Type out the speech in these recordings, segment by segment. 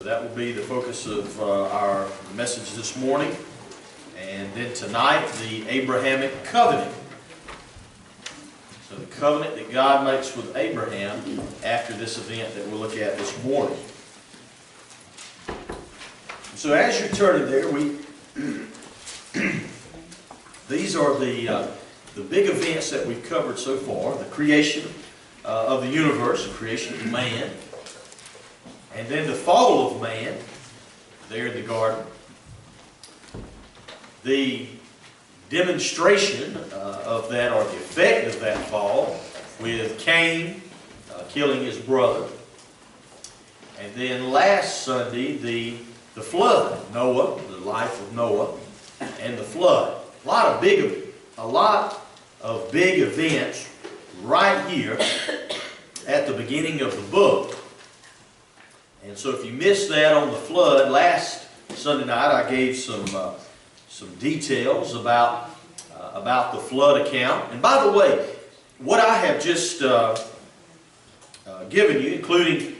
that will be the focus of our message this morning. And then tonight, the Abrahamic covenant. So the covenant that God makes with Abraham after this event that we'll look at this morning. So as you're turning there, these are the big events that we've covered so far. The creation of the universe, the creation of man. And then the fall of man, there in the garden. The demonstration of that, or the effect of that fall, with Cain killing his brother. And then last Sunday, the flood, Noah, the life of Noah, and the flood. A lot of big events right here at the beginning of the book. And so if you missed that on the flood, last Sunday night I gave some details about the flood account. And by the way, what I have just given you, including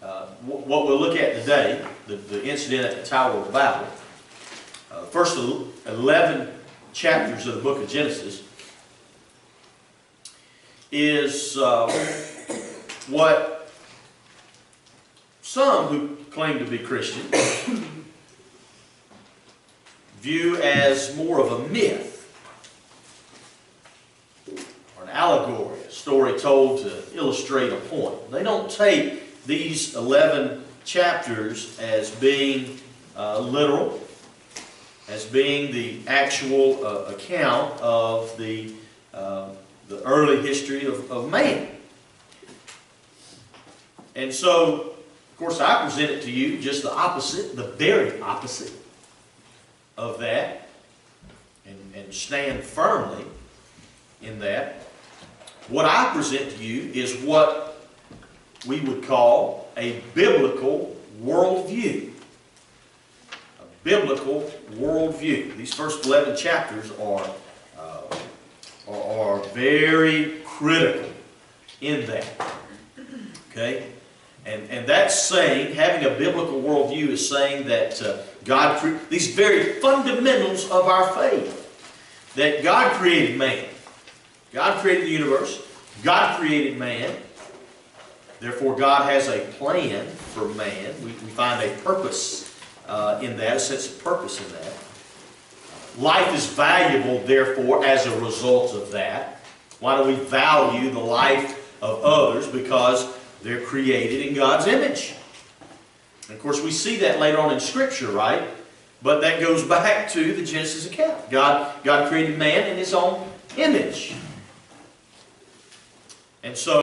what we'll look at today, the incident at the Tower of Babel, first 11 chapters of the book of Genesis, is what some who claim to be Christian view as more of a myth or an allegory, a story told to illustrate a point. They don't take these 11 chapters as being literal, as being the actual account of the early history of man. And so, of course, I present to you just the opposite, the very opposite of that, and stand firmly in that. What I present to you is what we would call a biblical worldview. A biblical worldview. These first 11 chapters are very critical in that. Okay? And that's saying, having a biblical worldview is saying that these very fundamentals of our faith, that God created man. God created the universe. God created man. Therefore, God has a plan for man. We find a purpose in that, a sense of purpose in that. Life is valuable, therefore, as a result of that. Why do we value the life of others? Because they're created in God's image. And of course, we see that later on in Scripture, right? But that goes back to the Genesis account. God created man in His own image. And so